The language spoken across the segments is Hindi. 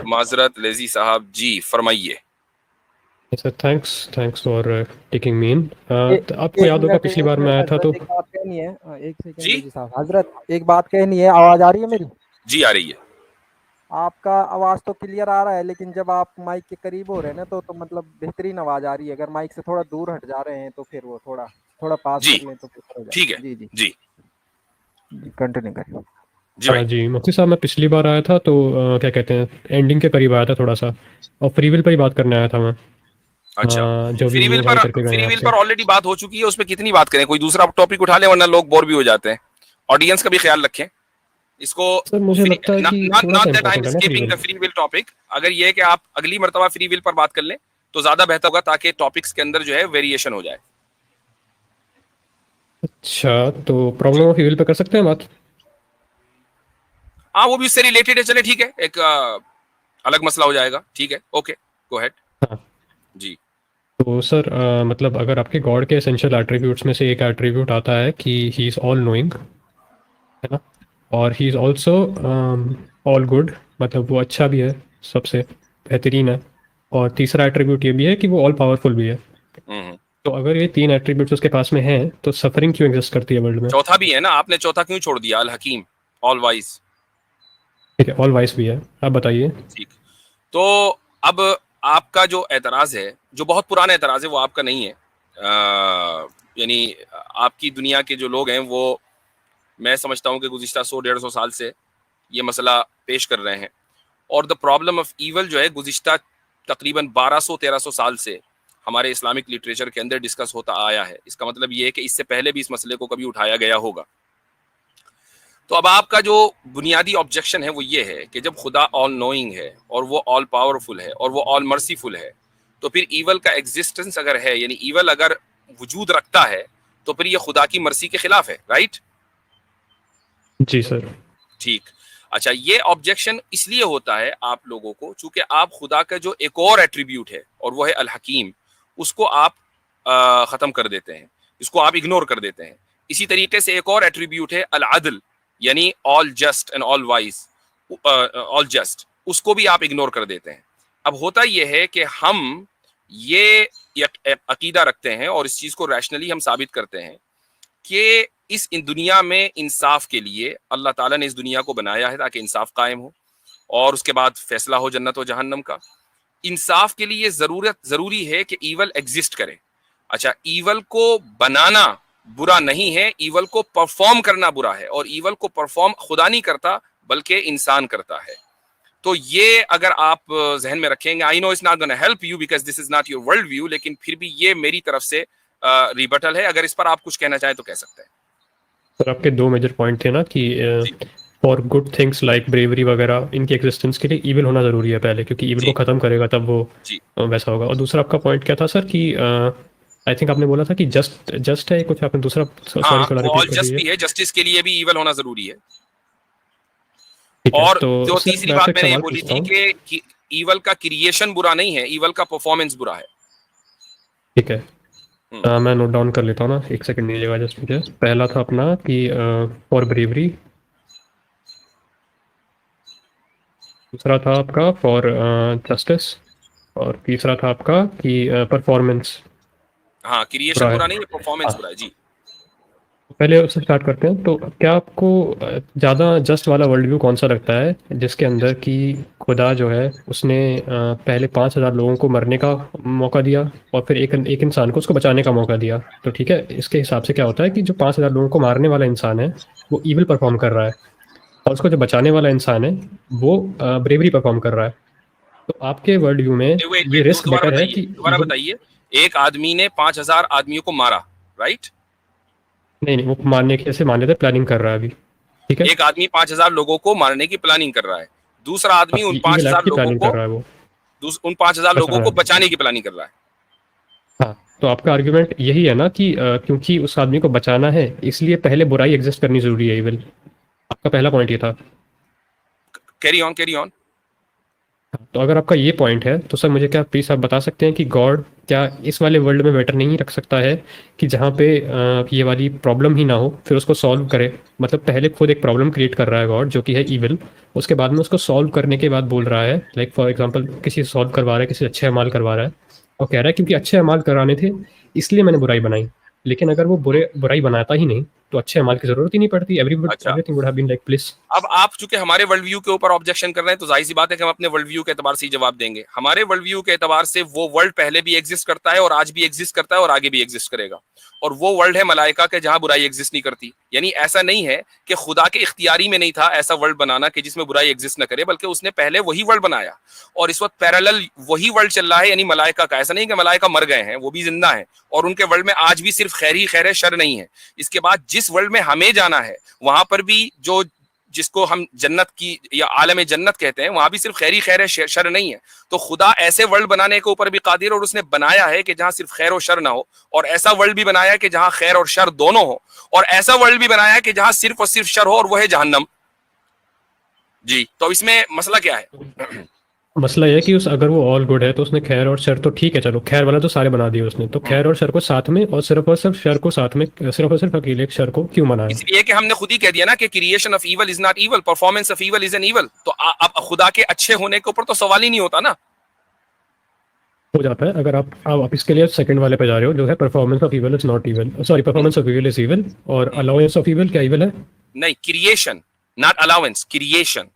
माजरत लेजी साहब, जी फरमाइए। Sir thanks for taking me in. आपको एक याद होगा मिनट, पिछली एक बार मैं मिनट आया था तो हजरत, एक बात कहनी है। एक सेकंड जी लीजिए साहब। हजरत एक बात कहनी है, आवाज आ रही है मेरी? जी आ रही है। आपका आवाज तो क्लियर आ रहा है, लेकिन जब आप माइक के करीब हो रहे हैं ना तो मतलब बेहतरीन आवाज आ रही है। अगर माइक से थोड़ा दूर हट जा रहे हैं तो फिर वो थोड़ा थोड़ा पास जी कर लें तो बेहतर हो ठीक जाए। है। जी जी जी जी, कंटिन्यू करें। जी भाई। जी मुफ्ती साहब, मैं पिछली बार आया था तो क्या कहते हैं, एंडिंग के करीब आया था थोड़ा सा, और फ्री विल पर ही बात करने आया था मैं। अच्छा, जो भी नियो भाई करके गए हैं फ्री विल आपसे। पर ऑलरेडी बात हो चुकी है, उस पर कितनी बात करें? कोई दूसरा टॉपिक उठा ले, वरना लोग बोर भी हो जाते हैं। ऑडियंस का भी ख्याल रखें इसको। सर मुझे फ्री लगता है कि थोड़ा सा not that I am important है ना free skipping the will. Free will topic. अगर ये है कि आप अगली मर्तबा फ्री विल पर बात कर लें तो ज्यादा बेहतर होगा, ताकि टॉपिक्स के अंदर जो है वेरिएशन हो जाए। अच्छा, तो प्रॉब्लम जी ऑफ फ्री विल पे कर सकते हैं बात। हाँ, वो भी उससे रिलेटेड है। चले ठीक है, एक अलग मसला हो जाएगा। ठीक है, ओके, गो अहेड। हाँ, जी तो सर मतलब अगर आपके गॉड के एसेंशियल एट्रीब्यूट्स में से एक एट्रीब्यूट आता है कि ही इज़ ऑल नोइंग, है ना, और he is also all good, मतलब वो अच्छा भी है, सबसे बेहतरीन है, और तीसरा एट्रीब्यूट ये भी है कि वो ऑल पावरफुल भी है। हम्म। तो अगर ये तीन एट्रीब्यूट्स उसके पास में हैं तो सफरिंग क्यों एग्जिस्ट करती है वर्ल्ड में? चौथा भी है ना, आपने चौथा क्यों छोड़ दिया? अल हकीम, ऑल वाइज। ठीक है, ऑल वाइस भी है, आप बताइए। ठीक। तो अब आपका जो एतराज है, जो बहुत पुराना एतराज है, वो आपका नहीं है। यानी आपकी दुनिया के जो लोग हैं वो, मैं समझता हूँ कि गुज़िश्ता 100-150 साल से ये मसला पेश कर रहे हैं। और द प्रॉब्लम ऑफ ईवल जो है गुज़िश्ता तकरीबन 1200-1300 साल से हमारे इस्लामिक लिटरेचर के अंदर डिस्कस होता आया है। इसका मतलब ये है कि इससे पहले भी इस मसले को कभी उठाया गया होगा। तो अब आपका जो बुनियादी ऑब्जेक्शन है वो ये है कि जब खुदा ऑल नोइंग है और वो ऑल पावरफुल है और वो ऑल मर्सीफुल है, तो फिर ईवल का एग्जिस्टेंस अगर है, यानी ईवल अगर वजूद रखता है, तो फिर ये खुदा की मर्सी के खिलाफ है। राइट? जी सर। ठीक। अच्छा, ये ऑब्जेक्शन इसलिए होता है आप लोगों को, चूंकि आप खुदा का जो एक और एट्रीब्यूट है और वो है अल हकीम, उसको आप खत्म कर देते हैं, इसको आप इग्नोर कर देते हैं। इसी तरीके से एक और एट्रीब्यूट है अल अदल, यानी all just and all wise, all just, उसको भी आप इग्नोर कर देते हैं। अब होता यह है कि हम ये अकीदा रखते हैं और इस चीज को रैशनली हम साबित करते हैं कि इस दुनिया में इंसाफ के लिए अल्लाह ताला ने इस दुनिया को बनाया है ताकि इंसाफ कायम हो और उसके बाद फैसला हो जन्नत और जहन्नम का। इंसाफ के लिए जरूरी है कि ईवल एग्जिस्ट करे। अच्छा, ईवल को बनाना बुरा नहीं है, ईवल को परफॉर्म करना बुरा है, और ईवल को परफॉर्म खुदा नहीं करता बल्कि इंसान करता है। तो ये अगर आप जहन में रखेंगे, I know it's not gonna help you because this is not your world view, लेकिन फिर भी ये मेरी तरफ से रिबटल है। अगर इस पर आप कुछ कहना चाहें तो कह सकते हैं। सर आपके दो मेजर पॉइंट थे ना कि G for good things like bravery वगैरह, इनकी एग्जिस्टेंस के लिए ईविल होना ज़रूरी है पहले, क्योंकि ईविल को जी ख़त्म करेगा तब वो जी। वैसा होगा। और दूसरा आपका पॉइंट क्या था सर कि आई थिंक आपने बोला था कि जस्ट जस्ट है कुछ, आपने दूसरा सॉरी हाँ, थोड़ा वो रिपीट ऑल कर जस्ट दीजिए। भी है, जस्टिस के लिए भी ईवल होना जरूरी है। ठीक है, और तो जो सर तीसरी मैं आपसे बात एक मैंने ये सवाल बोली पूछता थी हूँ। कि ईवल का क्रिएशन बुरा नहीं है, ईवल का परफॉर्मेंस बुरा है। ठीक है, हम्म। मैं नोट डाउन कर लेता हूँ ना, एक सेकंड दीजिएगा जस्ट मुझे। पहला था अपना कि फॉर ब्रेवरी, दूसरा था आपका फॉर जस्टिस, और तीसरा था आपका कि परफॉर्मेंस हाँ, बुरा क्रिएशन है। बुरा नहीं है, परफॉर्मेंस हाँ, बुरा है। जी। पहले उससे स्टार्ट करते हैं। तो क्या आपको ज़्यादा जस्ट वाला वर्ल्ड व्यू कौन सा लगता है, जिसके अंदर कि खुदा जो है उसने पहले 5,000 लोगों को मरने का मौका दिया और फिर एक एक इंसान को उसको बचाने का मौका दिया? तो ठीक है, इसके हिसाब से क्या होता है कि जो 5,000 लोगों को मारने वाला इंसान है वो ईविल परफॉर्म कर रहा है, और उसको जो बचाने वाला इंसान है वो ब्रेवरी परफॉर्म कर रहा है। तो आपके वर्ल्ड व्यू में वेट ये वेट, रिस्क दोबारा बेटर है बताइए, कि दोबारा evil- बताइए। एक आदमी ने 5,000 आदमियों को मारा, राइट? नहीं नहीं, वो मारने के, ऐसे मान लेते प्लानिंग कर रहा है अभी। ठीक है, एक आदमी 5,000 लोगों को मारने की प्लानिंग कर रहा है, दूसरा आदमी उन ईविल एक्ट 5,000 की लोगों प्लानिंग को कर रहा है वो, उन 5,000 बचा लोगों रहा को है। बचाने की प्लानिंग कर रहा है। हाँ, तो आपका आर्ग्यूमेंट यही है ना कि क्योंकि उस आदमी को बचाना है इसलिए पहले बुराई एग्जिस्ट करनी जरूरी है, इविल। आपका पहला पॉइंट ये था। Carry on, carry on. तो अगर आपका ये पॉइंट है तो सर मुझे क्या प्लीज़ आप बता सकते हैं कि गॉड क्या इस वाले वर्ल्ड में बेटर नहीं रख सकता है कि जहाँ पे ये वाली प्रॉब्लम ही ना हो, फिर उसको सॉल्व करे। मतलब पहले खुद एक प्रॉब्लम क्रिएट कर रहा है गॉड जो कि है ईविल, उसके बाद में उसको सॉल्व करने के बाद बोल रहा है, लाइक फॉर एग्जांपल किसी से सॉल्व करवा रहा है, किसी से अच्छे अमाल करवा रहा है और कह रहा है क्योंकि अच्छे अमाल कराने थे इसलिए मैंने बुराई बनाई। लेकिन अगर वो बुराई बनाता ही नहीं तो अच्छे अमाल की जरूरत ही नहीं पड़ती, अच्छा, everything would have been like please. अब आप चूंकि हमारे वर्ल्ड व्यू के ऊपर ऑब्जेक्शन कर रहे हैं तो जाहिर सी बात है कि हम अपने वर्ल्ड व्यू के एतबार से ही जवाब देंगे। हमारे वर्ल्ड व्यू के एतबार से वो वर्ल्ड पहले भी एग्जिस्ट करता है और आज भी एग्जिस्ट करता है और आगे भी एग्जिस्ट करेगा, और वो वर्ल्ड है मलाइका के जहां बुराई एग्जिस्ट नहीं करती। यानी ऐसा नहीं है कि खुदा के इख्तियारी में नहीं था ऐसा वर्ल्ड बनाना कि जिसमें बुराई एग्जिस्ट न करे, बल्कि उसने पहले वही वर्ल्ड बनाया और इस वक्त पैरेलल वही वर्ल्ड चल रहा है, यानी मलाइका का। ऐसा नहीं कि मलाइका मर गए हैं, वो भी जिंदा है और उनके वर्ल्ड में आज भी सिर्फ खैर ही खैर है, शर नहीं है। इसके बाद जिस वर्ल्ड में हमें जाना है वहां पर भी जो जिसको हम जन्नत की या आलम जन्नत कहते हैं, वहां भी सिर्फ खैर ही खैर है, शर नहीं है। तो खुदा ऐसे वर्ल्ड बनाने के ऊपर भी कादिर, और उसने बनाया है कि जहां सिर्फ खैर और शर ना हो, और ऐसा वर्ल्ड भी बनाया है कि जहां खैर और शर दोनों हो, और ऐसा वर्ल्ड भी बनाया है कि जहां सिर्फ और सिर्फ शर हो और वह है जहन्नम। जी, तो इसमें मसला क्या है? मसला यह है कि उस अगर वो ऑल गुड है तो उसने खैर और शर तो ठीक है, चलो खैर वाला तो सारे बना दिए उसने, तो खैर और शर को साथ में और सिर्फ शर को साथ में, सिर्फ और सिर्फ अकेले शर को क्यों बनाया? इसलिए कि हमने खुद ही कह दिया ना कि creation of evil is not evil, performance of evil is an evil. तो अब खुदा के अच्छे होने के ऊपर तो सवाल ही नहीं होता ना। हो जाता है अगर आप इसके लिए सेकंड वाले पे जा रहे हो जो है performance of evil is not evil, sorry performance of evil is evil और अलाउंस ऑफ ईवल क्या ईवल है? नहीं, क्रिएशन नॉट अलाउंस, क्रिएशन।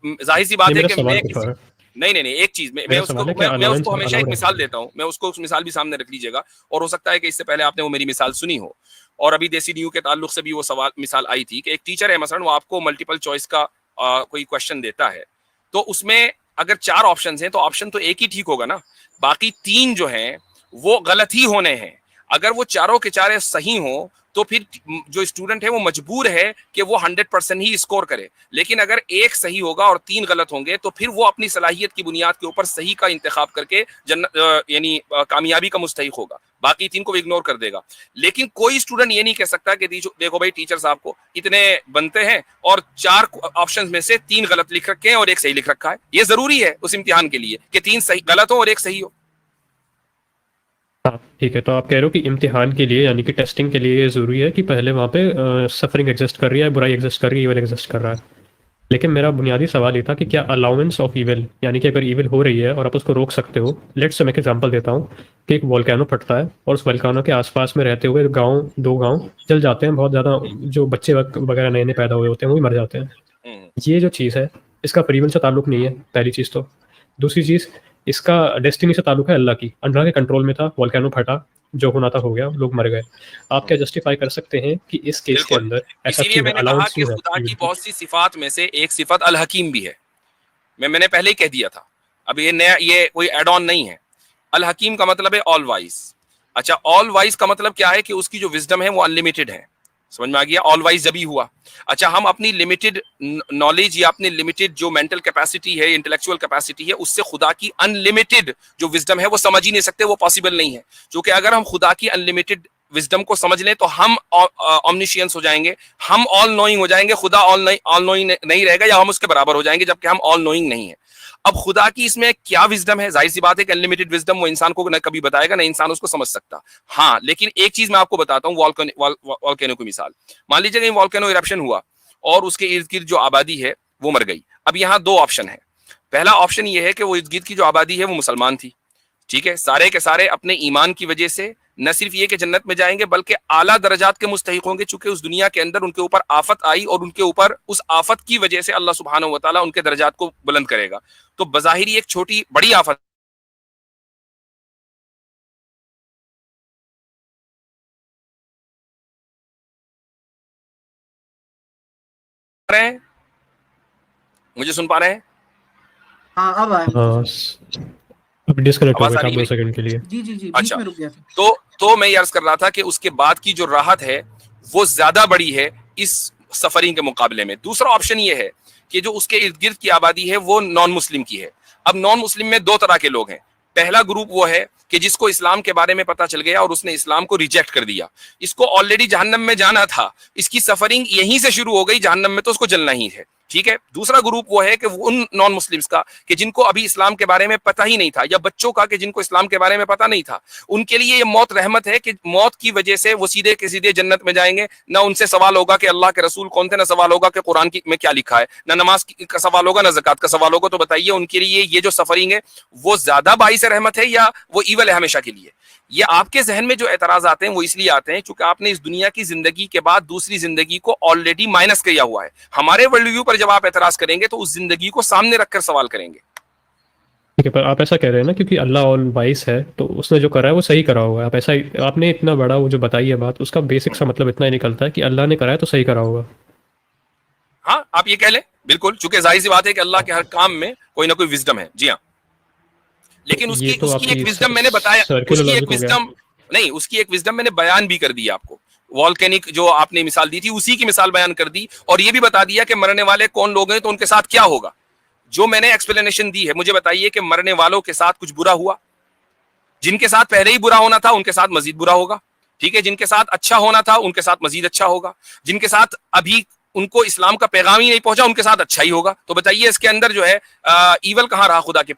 जाहिर सी बात ये है मेरा कि सवाल मैं कुछ और है। नहीं, एक चीज मैं मेरा उसको सवाल है कि मैं अलाउंस उसको हमेशा एक अलाउड मिसाल है? देता हूँ, मैं उसको उस मिसाल भी सामने रख लीजिएगा, और हो सकता है कि इससे पहले आपने वो मेरी मिसाल सुनी हो, और अभी देसी न्यू के ताल्लुक से भी वो सवाल मिसाल आई थी कि एक टीचर है मसलन, वो आपको मल्टीपल चॉइस का कोई क्वेश्चन देता है, तो उसमें अगर 4 ऑप्शन हैं तो ऑप्शन तो एक ही ठीक होगा ना, बाकी 3 जो हैं वो गलत ही होने हैं। अगर वो चारों के चारे सही हो तो फिर जो स्टूडेंट है वो मजबूर है कि वो 100% ही स्कोर करे, लेकिन अगर एक सही होगा और 3 गलत होंगे तो फिर वो अपनी सलाहियत की बुनियाद के ऊपर सही का इंतखाब करके यानी कामयाबी का मुस्तहिक होगा, बाकी 3 को भी इग्नोर कर देगा। लेकिन कोई स्टूडेंट ये नहीं कह सकता कि देखो भाई टीचर साहब को इतने बनते हैं और 4 ऑप्शंस में से 3 गलत लिख रखे हैं और एक सही लिख रखा है। ये जरूरी है उस इम्तिहान के लिए कि 3 सही गलत हो और एक सही हो। हाँ ठीक है, तो आप कह रहे हो कि इम्तिहान के लिए यानी कि टेस्टिंग के लिए ये ज़रूरी है कि पहले वहाँ पे सफरिंग एग्जिस्ट कर रही है, बुराई एग्जिस्ट कर रही है, ईवल एग्जिस्ट कर रहा है। लेकिन मेरा बुनियादी सवाल ये था कि क्या अलाउंस ऑफ ईवल, यानी कि अगर ईवल हो रही है और आप उसको रोक सकते हो, लेट्स से मैं एक एग्जांपल देता हूँ कि एक वोल्केनो फटता है और उस वोल्केनो के आसपास में रहते हुए गांव 2 गांव जल जाते हैं, बहुत ज़्यादा जो बच्चे वगैरह नए नए पैदा हुए होते हैं वो भी मर जाते हैं। ये जो चीज़ है इसका फ्री विल से ताल्लुक नहीं है, पहली चीज़ तो। दूसरी चीज़, इसका डेस्टिनी से ताल्लुक है अल्लाह की, अल्लाह के कंट्रोल में था, वोल्केनो फटा, जो होना था हो गया, लोग मर गए। आप क्या जस्टिफाई कर सकते हैं कि इस केस के अंदर ऐसा इसीलिए क्यों है, मैंने कहा अलाउंस कि क्यों है खुदा evil की की? बहुत सी सिफात में से एक सिफत अल हकीम भी है। मैंने पहले ही कह दिया था, अब ये नया, ये कोई एड ऑन नहीं है। अल हकीम का मतलब है ऑल वाइज। अच्छा, ऑल वाइज का मतलब क्या है कि उसकी जो विजडम है वो अनलिमिटेड है। समझ में आ गया? ऑल वाइज जब ही हुआ। अच्छा, हम अपनी लिमिटेड नॉलेज या अपनी लिमिटेड जो मेंटल कैपेसिटी है, इंटेलेक्चुअल कैपेसिटी है, उससे खुदा की अनलिमिटेड जो विजडम है वो समझ ही नहीं सकते, वो पॉसिबल नहीं है। क्योंकि अगर हम खुदा की अनलिमिटेड विजडम को समझ लें तो हम ऑमनिशियंस हो जाएंगे, हम ऑल नोइंग हो जाएंगे, खुदा ऑल नोइंग नहीं रहेगा, या हम उसके बराबर हो जाएंगे, जबकि हम ऑल नोइंग नहीं है। अब खुदा की इसमें क्या विजडम है? जाहिर सी बात है कि अनलिमिटेड विजडम वो इंसान को न कभी बताएगा, ना इंसान उसको समझ सकता। हाँ, लेकिन एक चीज मैं आपको बताता हूँ, वॉल्केनो की मिसाल। मान लीजिए कहीं वॉल्केनो इरप्शन हुआ और उसके इर्द गिर्द जो आबादी है वो मर गई। अब यहाँ 2 ऑप्शन है। पहला ऑप्शन ये है कि वो इर्द गिर्द की जो आबादी है वो मुसलमान थी, ठीक है, सारे के सारे अपने ईमान की वजह से न सिर्फ ये कि जन्नत में जाएंगे बल्कि आला दर्जात के मुस्तहिक होंगे, चूंकि उस दुनिया के अंदर उनके ऊपर आफत आई और उनके ऊपर उस आफत की वजह से अल्लाह सुब्हानहू व तआला उनके दर्जात को बुलंद करेगा। तो बज़ाहिरी एक छोटी बड़ी आफत रहे हैं, मुझे सुन पा रहे हैं? हाँ अब आया। हाँ, अब डिस्कनेक्ट हो आवाज गया आ था रही 2 है? सेकंड के लिए। जी जी जी, बीच अच्छा, में रुक गया था। तो मैं ये अर्ज कर रहा था कि उसके बाद की जो राहत है वो ज्यादा बड़ी है इस सफरिंग के मुकाबले में। दूसरा ऑप्शन ये है कि जो उसके इर्द गिर्द की आबादी है वो नॉन मुस्लिम की है। अब नॉन मुस्लिम में 2 तरह के लोग हैं। पहला ग्रुप वो है कि जिसको इस्लाम के बारे में पता चल गया और उसने इस्लाम को रिजेक्ट कर दिया, इसको ऑलरेडी जहन्नम में जाना था, इसकी सफरिंग यहीं से शुरू हो गई, जहन्नम में तो उसको जलना ही है। ठीक है। दूसरा ग्रुप वो है कि वो उन नॉन मुस्लिम्स का कि जिनको अभी इस्लाम के बारे में पता ही नहीं था, या बच्चों का कि जिनको इस्लाम के बारे में पता नहीं था, उनके लिए ये मौत रहमत है कि मौत की वजह से वो सीधे के सीधे जन्नत में जाएंगे। ना उनसे सवाल होगा कि अल्लाह के रसूल कौन थे, ना सवाल होगा कि कुरान में क्या लिखा है, ना नमाज का सवाल होगा, ना ज़कात का सवाल होगा। तो बताइए उनके लिए ये जो सफरिंग है वो ज्यादा बाइस रहमत है या वो ईवल है हमेशा के लिए? ये आपके जहन में जो एतराज आते हैं वो इसलिए आते हैं क्योंकि आपने इस दुनिया की जिंदगी के बाद दूसरी जिंदगी को ऑलरेडी माइनस किया हुआ है। हमारे वर्ल्ड व्यू पर जब आप एतराज करेंगे तो उस जिंदगी को सामने रखकर सवाल करेंगे। ठीक है, पर आप ऐसा कह रहे हैं ना क्योंकि अल्लाह ऑल वाइस है तो उसने जो करा है वो सही करा होगा। आप ऐसा आपने इतना बड़ा वो जो बताई है बात, उसका बेसिक सा मतलब इतना ही निकलता है कि अल्लाह ने करा है तो सही करा होगा। हाँ, आप ये कह लें बिल्कुल, चूंकि जाहिर सी बात है कि अल्लाह के हर काम में कोई ना कोई विजडम है। जी हाँ, लेकिन ये तो उसकी एक आपकी विजडम मैंने बताया, सर्कुलर उसकी एक लॉजिक हो गया। विजडम नहीं, उसकी एक विजडम मैंने बयान भी कर दी आपको। वॉल्केनिक जो आपने मिसाल दी थी उसी की मिसाल बयान कर दी, और ये भी बता दिया कि मरने वाले कौन लोग हैं तो उनके साथ क्या होगा। जो मैंने एक्सप्लेनेशन दी है, मुझे बताइए कि मरने वालों के साथ कुछ बुरा हुआ? जिनके साथ पहले ही बुरा होना था उनके साथ मजीद बुरा होगा। ठीक है, जिनके साथ अच्छा होना था उनके साथ मजीद अच्छा होगा। जिनके साथ अभी उनको इस्लाम का पैगाम ही नहीं पहुंचा उनके साथ अच्छा ही होगा। तो बताइए इसके अंदर जो है ईवल कहां रहा खुदा के?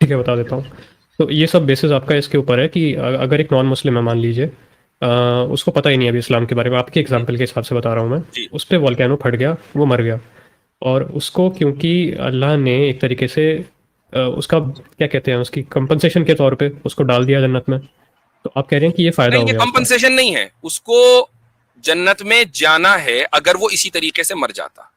ठीक है, बता देता हूँ। तो ये सब बेसिस आपका इसके ऊपर है कि अगर एक नॉन मुस्लिम है मान लीजिए, उसको पता ही नहीं अभी इस्लाम के बारे में, आपके एग्जांपल के हिसाब से बता रहा हूँ मैं, जी। उस पर वॉल्केनो फट गया, वो मर गया, और उसको क्योंकि अल्लाह ने एक तरीके से उसका क्या कहते हैं, उसकी कंपनसेशन के तौर पे उसको डाल दिया जन्नत में, तो आप कह रहे हैं कि ये फायदा नहीं, हो ये गया उसका। कंपनसेशन नहीं है, उसको जन्नत में जाना है। अगर वो इसी तरीके से मर जाता,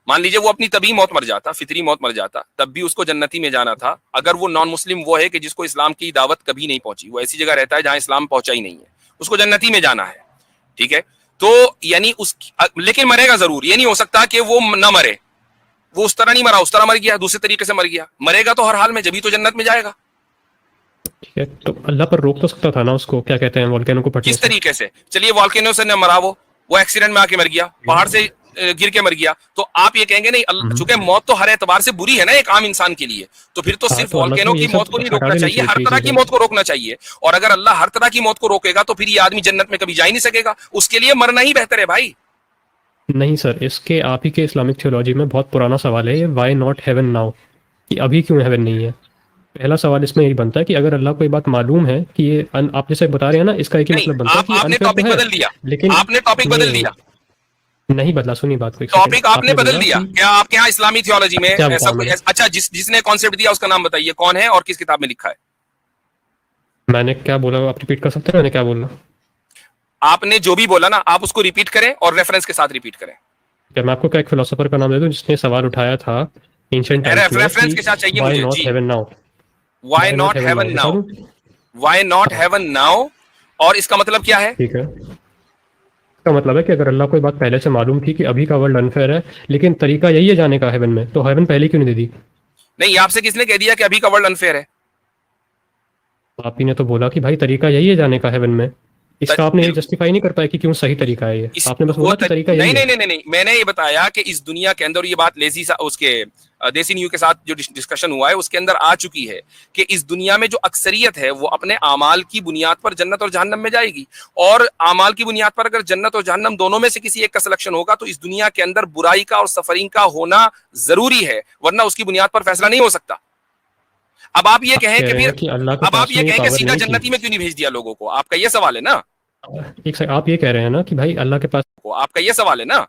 मान लीजिए वो अपनी तभी मौत मर जाता, फितरी मौत मर जाता, तब भी उसको जन्नती में जाना था। अगर वो नॉन मुस्लिम वो है कि जिसको इस्लाम की दावत कभी नहीं पहुंची, वो ऐसी जगह रहता है जहां इस्लाम पहुंचा ही नहीं है, उसको जन्नती में जाना है। ठीक है, तो यानी उस लेकिन मरेगा जरूर। ये नहीं हो सकता कि वो ना मरे, वो उस तरह नहीं मरा, उस तरह मर गया, दूसरे तरीके से मर गया। मरेगा तो हर हाल में, जब तो जन्नत में जाएगा। ठीक है, तो अल्लाह पर रोक तो सकता था ना उसको, क्या कहते हैं, वॉल्केनो को फटने किस से। तरीके से? चलिए वॉल्केनो से न मरा, वो एक्सीडेंट में आके मर गया, पहाड़ से गिर के मर गया, तो आप ये कहेंगे नहीं, चूंकि मौत तो हर एतबार से बुरी है ना एक आम इंसान के लिए, तो फिर तो हाँ, सिर्फ तो अल्लाह वॉल्केनो को ये की सब मौत को नहीं हटा रोकना देनी चाहिए, हर चाहिए तरह की चीजें। मौत को रोकना चाहिए। और अगर अल्लाह हर तरह की मौत को रोकेगा तो फिर ये आदमी जन्नत में कभी जा ही नहीं सकेगा। उसके लिए मरना ही बेहतर है भाई। नहीं सर, इसके आप ही के इस्लामिक थियोलॉजी में बहुत पुराना सवाल है ये, व्हाई नॉट हेवन नाउ, कि अभी क्यों हेवन नहीं है। पहला सवाल इसमें यही बनता है कि अगर अल्लाह को ये बात मालूम है कि ये आप जैसे बता रहे हैं ना, इसका एक ही नहीं, मतलब बनता है कि आपने अनफेयर टॉपिक तो है, बदल दिया, लेकिन आपने टॉपिक बदल दिया, नहीं बदला। सुनिए बात को, एक टॉपिक सेकंड। आपने बदल बोला दिया। कि क्या आपके यहाँ इस्लामी थियोलॉजी में क्या ऐसा बताऊं कोई मैं? अच्छा जिसने कॉन्सेप्ट दिया उसका नाम बताइए, कौन है और किस किताब में लिखा है? मैंने क्या बोला, आप रिपीट कर सकते हैं मैंने क्या बोला? आपने जो भी बोला ना, आप उसको रिपीट करें और रेफरेंस के साथ रिपीट करें। क्या मैं आपको क्या एक फिलोसोफर का नाम दे दूं जिसने सवाल उठाया था एंशिएंट टाइम्स में रेफरेंस कि के साथ चाहिए व्हाई मुझे नॉट जी। Heaven now, why not heaven बता नाउ, दूं? व्हाई नॉट हेवन नाउ, और इसका मतलब क्या है? ठीक है, इसका मतलब है कि अगर अल्लाह को ये बात पहले से मालूम थी कि अभी का वर्ल्ड अनफेयर है, लेकिन तरीका यही है जाने का हेवन में, तो हेवन पहले क्यों नहीं दे दी? नहीं, आपसे किसने कह दिया कि अभी का वर्ल्ड अनफेयर है? आप ही ने तो बोला कि भाई तरीका यही है जाने का हेवन में। इसका आपने ये जस्टिफाई नहीं कर पाया कि क्यों सही तरीका है ये, आपने बस बोला कि तरीका नहीं यही नहीं है। नहीं नहीं, मैंने ये बताया कि इस दुनिया के अंदर, ये बात लेजी उसके देसी न्यू के साथ जो डिस्कशन हुआ है उसके अंदर आ चुकी है कि इस दुनिया में जो अक्सरियत है वो अपने आमाल की बुनियाद पर जन्नत और जहन्नम में जाएगी, और आमाल की बुनियाद पर अगर जन्नत और जहन्नम दोनों में से किसी एक का सिलेक्शन होगा तो इस दुनिया के अंदर बुराई का और सफरिंग का होना जरूरी है, वरना उसकी बुनियाद पर फैसला नहीं हो सकता। अब आप ये कहें कि फिर, अब आप ये कहें कि सीधा जन्नती में क्यों नहीं भेज दिया लोगों को, आपका ये सवाल है ना? एक सेकंड, आप ये कह रहे हैं ना कि भाई अल्लाह के पास, आपका ये सवाल है ना?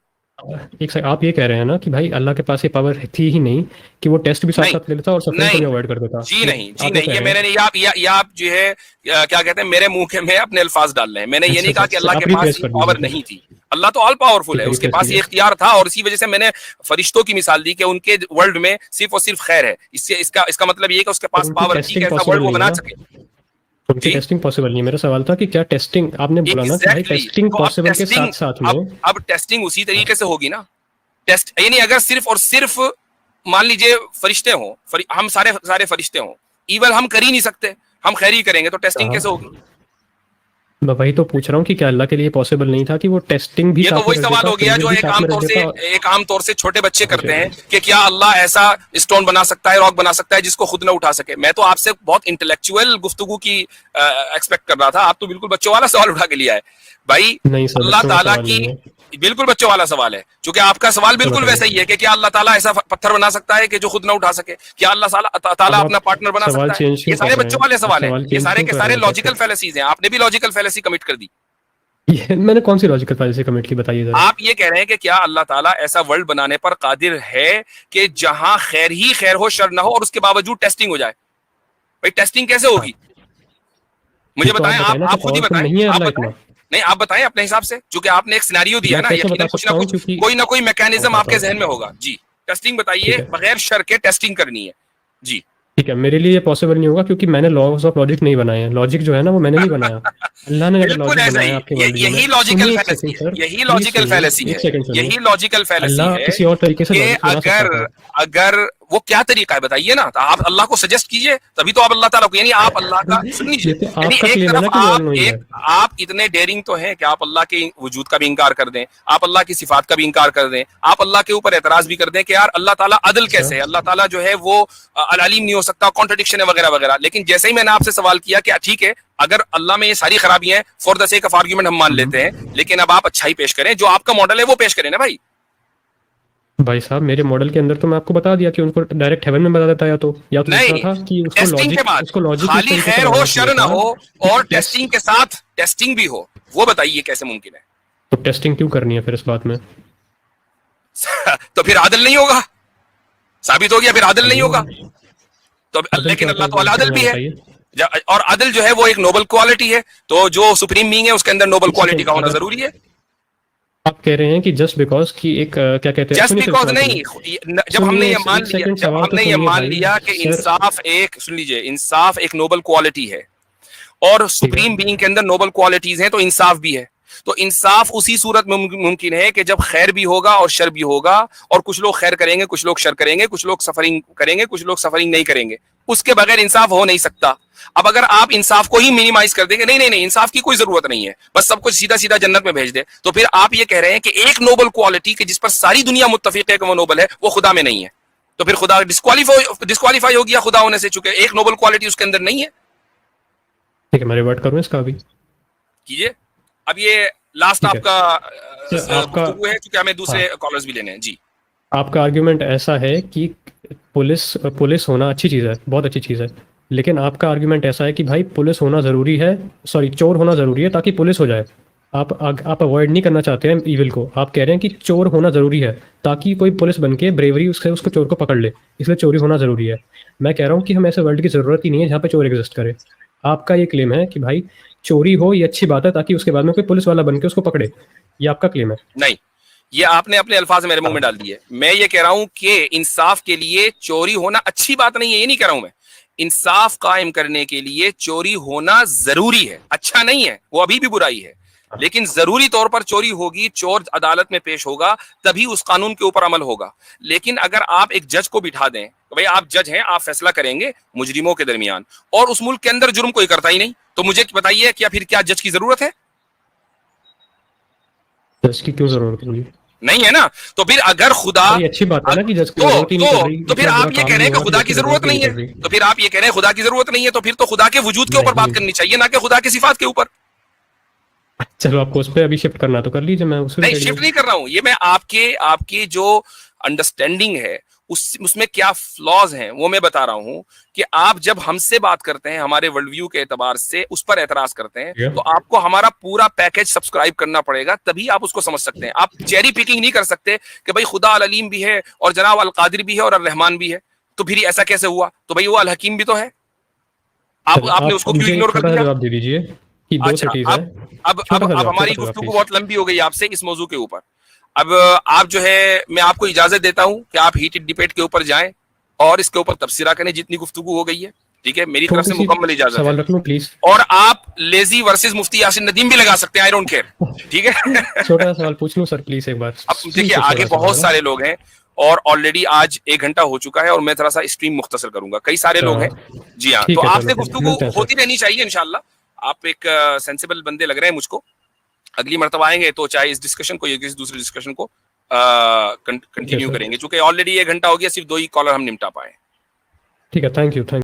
एक सेकंड, आप ये कह रहे हैं ना कि भाई अल्लाह के पास ये पावर थी ही नहीं कि वो टेस्ट भी साथ साथ ले लेता और सफरिंग को भी अवॉइड कर देता। जी नहीं, जी आप नहीं, ये मैंने नहीं, आप जो है क्या कहते हैं, मेरे मुंह के में अपने अल्फाज डाल रहे हैं। मैंने ये नहीं कहा कि अल्लाह के पास पावर नहीं थी, अल्लाह तो ऑल पावरफुल है, उसके पास ये इख्तियार था, और इसी वजह से मैंने फरिश्तों की मिसाल दी कि उनके वर्ल्ड में सिर्फ और सिर्फ खैर है। इससे इसका मतलब ये कि उसके पास पावर थी कि ऐसा वर्ल्ड वो बना सके। उनकी टेस्टिंग पॉसिबल नहीं। मेरा सवाल था कि क्या टेस्टिंग, आपने बोला ना कि भाई टेस्टिंग पॉसिबल के साथ साथ में, अब टेस्टिंग उसी तरीके से होगी ना। टेस्ट यानी अगर सिर्फ और सिर्फ मान लीजिए फरिश्ते हों, हम सारे फरिश्ते हों, ईवल हम कर ही नहीं सकते, हम खैर ही करेंगे, तो टेस्टिंग कैसे होगी? मैं वही तो पूछ रहा हूँ कि क्या अल्लाह के लिए पॉसिबल नहीं था कि वो टेस्टिंग भी? ये तो वही सवाल हो गया जो एक आम तौर से छोटे बच्चे करते हैं कि क्या अल्लाह ऐसा स्टोन बना सकता है, रॉक बना सकता है जिसको खुद ना उठा सके। मैं तो आपसे बहुत इंटेलेक्चुअल गुफ्तगू की एक्सपेक्ट कर रहा था, आप तो बिल्कुल बच्चों वाला सवाल उठा के लिया है भाई। नहीं सर, अल्लाह ताला की बिल्कुल बच्चों वाला सवाल है, क्योंकि आपका सवाल बिल्कुल बताइए। वैसा ही है कि क्या अल्लाह ताला ऐसा पत्थर बना सकता है कि जो खुद ना उठा सके? क्या अल्लाह ताला अब अपना आप पार्टनर बना सवाल सकता है? चेंज ये क्यों सारे कर रहे बच्चों हैं? वाले आप सवाल हैं, सवाल ये चेंज सारे क्यों के कर रहे सारे हैं फिर लॉजिकल फैलेसीज हैं। आपने भी लॉजिकल फैलेसी कमिट कर दी। मैंने कौन सी लॉजिकल फैलेसी कमिट की, बताइए जरा। आप ये कह रहे हैं कि क्या अल्लाह ताला ऐसा वर्ल्ड बनाने पर कादिर है कि जहां खैर ही खैर हो, शर ना हो, और उसके बावजूद टेस्टिंग हो जाए? भाई टेस्टिंग कैसे हाँ, होगी? मुझे तो आप बताएं, बताएं ना कि आप खुद ही पावरफुल बताएं, नहीं है आप अल्लाह बताएं। इतना। नहीं, आप बताएं अपने हिसाब से, क्योंकि आपने एक सिनेरियो दिया मैं है ना, कैसे बता यकीनन सकता हूँ, क्योंकि कोई ना कोई मैकेनिज्म बताता आपके हूँ। जहन में होगा जी। टेस्टिंग ठीक बताइए, है, बगैर शर के टेस्टिंग करनी है जी। ठीक है, मेरे लिए ये पॉसिबल नहीं होगा क्योंकि मैंने लॉज ऑफ लॉजिक नहीं बनाए हैं। लॉजिक जो है ना वो मैंने नहीं बनाया। अल्लाह ने अगर बिल्कुल लॉजिक ऐसा बनाया ही, है आपके वर्ल्ड व्यू में, यही लॉजिकल सुनिए एक फैलेसी सेकंड है, सर, यही प्लीज लॉजिकल सुनिए, फैलेसी एक है, सेकंड सुनिए। यही लॉजिकल फैलेसी अल्लाह है किसी और तरीके से कि लॉजिक बना सकता अगर था। अगर वो क्या तरीका है बताइए ना, तो आप अल्लाह को सजेस्ट कीजिए, तभी तो आप अल्लाह ताला को, यानी आप अल्लाह का, सुन लीजिए, ये तो यानी आपका एक क्लेम है तरफ ना कि वो ऑल नोइंग है। आप इतने डेयरिंग तो हैं कि आप अल्लाह के वजूद का भी इंकार कर दें, आप अल्लाह की सिफात का भी इंकार कर दें, आप अल्लाह के ऊपर एतराज भी कर दें कि यार अल्लाह ताला अदल अच्छा, कैसे है, अल्लाह ताला जो है वो अलीम नहीं हो सकता, कॉन्ट्रडिक्शन है वगैरह वगैरह। लेकिन जैसे ही मैंने आपसे सवाल किया कि ठीक है, अगर अल्लाह में ये सारी खराबियां हैं, for the sake of argument हम मान लेते हैं, लेकिन अब आप अच्छाई पेश करें, जो आपका मॉडल है वो पेश करें ना भाई। भाई साहब, मेरे मॉडल के अंदर तो मैं आपको बता दिया कि उनको डायरेक्ट हेवन में बता देता, या तो दूसरा नहीं, था कि टेस्टिंग के बाद उसको लॉजिक इस खाली तरीके से खैर हो बनाना चाहिए शर ना था हो, कि और टेस्ट। टेस्टिंग के साथ टेस्टिंग भी हो, वो बताइए कैसे मुमकिन है? तो टेस्टिंग क्यों करनी है फिर इस बात में? तो फिर आदल नहीं होगा, साबित हो गया, फिर आदल नहीं बताइए, होगा। तो अदल लेकिन क्या अल्लाह होता तो है अल फिर आदल जरा भी है, बताइए। और आदल जो है वो एक नोबल क्वालिटी है, तो जो सुप्रीम बीइंग है उसके अंदर नोबल एक क्वालिटी सेकंड, का होना अगर जरूरी है। आप कह रहे हैं कि जस्ट बिकॉज की एक क्या कहते हैं, जस्ट सुनिए फिर बिकॉज सवाल नहीं, सुनिए। जब हमने सुनिए ये मान एक लिया, सेकंड, जब सवाल तो हमने ये सुनिए मान भाई। लिया कि सर, इंसाफ एक, सुन लीजिए, इंसाफ एक नोबल क्वालिटी है और ठीक है, सुप्रीम बीइंग के अंदर नोबल क्वालिटीज हैं, तो इंसाफ भी है। तो इंसाफ उसी सूरत में मुमकिन है कि जब खैर भी होगा और शर भी होगा, और कुछ लोग खैर करेंगे, कुछ लोग शर करेंगे, कुछ लोग सफरिंग करेंगे, कुछ लोग सफरिंग नहीं करेंगे। उसके बगैर इंसाफ हो नहीं सकता। अब अगर आप इंसाफ को ही मिनिमाइज कर देंगे, नहीं नहीं नहीं, इंसाफ की कोई जरूरत नहीं है, बस सब कुछ सीधा सीधा जन्नत में भेज दे, तो फिर आप ये कह रहे हैं कि एक नोबल क्वालिटी के जिस पर सारी दुनिया मुत्तफिक है कि वो नोबल है, वो खुदा में नहीं है, तो फिर खुदा डिस्क्वालीफाई हो गया खुदा होने से, चुके एक नोबल क्वालिटी उसके अंदर नहीं है। ठीक है, मैं रिवर्ट करूँ इसका अभी? कीजिए। अब ये लास्ट ठीक है, आपका सर, आपका गुफ्तगू है, क्योंकि हमें हाँ, दूसरे कॉलर्स भी लेने हैं जी। आपका आर्ग्यूमेंट ऐसा है कि पुलिस पुलिस होना अच्छी चीज़ है, बहुत अच्छी चीज़ है, लेकिन आपका आर्ग्यूमेंट ऐसा है कि भाई पुलिस होना ज़रूरी है, सॉरी चोर होना ज़रूरी है ताकि पुलिस हो जाए। आप अवॉइड नहीं करना चाहते हैं ईविल को, आप कह रहे हैं कि चोर होना ज़रूरी है ताकि कोई पुलिस बन के ब्रेवरी उससे उसको चोर को पकड़ ले, इसलिए चोरी होना ज़रूरी है। मैं कह रहा हूँ कि हमें ऐसे वर्ल्ड की ज़रूरत ही नहीं है जहाँ पे चोर एग्जिस्ट करे। आपका ये क्लेम है कि भाई चोरी हो ये अच्छी बात है ताकि उसके बाद में कोई पुलिस वाला बन के उसको पकड़े, ये आपका क्लेम है। नहीं, ये आपने अपने अल्फाज मेरे मुंह में डाल दिए। मैं ये कह रहा हूं कि इंसाफ के लिए चोरी होना अच्छी बात नहीं है, ये नहीं कह रहा हूं मैं। इंसाफ कायम करने के लिए चोरी होना जरूरी है, अच्छा नहीं है, वो अभी भी बुराई है, लेकिन जरूरी तौर पर चोरी होगी, चोर अदालत में पेश होगा, तभी उस कानून के ऊपर अमल होगा। लेकिन अगर आप एक जज को बिठा दें, तो भाई आप जज हैं, आप फैसला करेंगे मुजरिमों के दरमियान, और उस मुल्क के अंदर जुर्म कोई करता ही नहीं, तो मुझे बताइए क्या फिर क्या जज की जरूरत है? जज की क्यों जरूरत होगी? नहीं है ना। तो फिर अगर खुदा, ये अच्छी बात है ना कि जज की तो जरूरत ही नहीं पड़ रही, तो फिर इतना बुरा आप ये काम कह रहे नहीं हैं कि हुआ कि खुदा जज की की जरूरत भी नहीं है, पड़ रही। तो फिर आप ये कह रहे हैं खुदा की जरूरत नहीं है, तो फिर तो खुदा के वजूद के ऊपर बात नहीं, करनी चाहिए, ना कि खुदा की सिफात के ऊपर। चलो आपको उस पर अभी शिफ्ट करना तो कर लीजिए, मैं उस पर नहीं, शिफ्ट नहीं कर रहा हूं, ये मैं आपकी जो अंडरस्टैंडिंग है उसमें क्या फ्लॉज हैं वो मैं बता रहा हूं, कि आप जब हमसे बात करते हैं हमारे वर्ल्ड व्यू के एतबार से उस पर एतराज करते हैं, तो आपको हमारा पूरा पैकेज सब्सक्राइब करना पड़ेगा, तभी आप उसको समझ सकते हैं। आप चेरी पिकिंग नहीं कर सकते कि भाई खुदा अल अलीम भी है और जनाब अल कादिर भी है और अल रहमान भी है, तो फिर ऐसा कैसे हुआ? तो भाई वो अल हकीम भी तो है, आपने उसको क्यों मुझे इग्नोर एक कर छोटा सा दिया? जवाब दे दीजिए कि दो अच्छा, सिटीज है। छोटा सा अब जवाब, हमारी छोटा सा जवाब गुफ्तगू प्लीज। बहुत लंबी हो गई आपसे इस मौजू के ऊपर। अब आप जो है, मैं आपको इजाजत देता हूं कि आप हीटेड डिबेट के ऊपर जाएं और इसके ऊपर तबसरा करें जितनी गुफ्तगू हो गई है, ठीक है, मेरी तरफ छोटी से सी मुकम्मल इजाजत है। सवाल रख लूं प्लीज? और आप लेजी वर्सेस मुफ्ती यासिन नदीम भी लगा सकते हैं, आई डोंट केयर, ठीक है। छोटा सा सवाल पूछ लूं सर प्लीज, एक बार अब प्लीज देखिए, पूछिएगा आगे सवाल बहुत जरा। सारे लोग हैं और ऑलरेडी आज 1 घंटा हो चुका है और मैं थोड़ा सा स्ट्रीम मुख्तसर करूंगा, कई सारे लोग हैं। जी हाँ, तो ठीक है, आपसे चलो गुफ्तगू मिलते हैं सर। होती रहनी चाहिए इंशाल्लाह। आप एक सेंसिबल बंदे लग रहे हैं मुझको, अगली मर्तबा आएंगे तो चाहे इस डिस्कशन को या किसी दूसरे डिस्कशन को कंटिन्यू सर। करेंगे, चूंकि ऑलरेडी 1 घंटा हो गया, सिर्फ 2 ही कॉलर हम निपटा पाए। ठीक है, थैंक यू।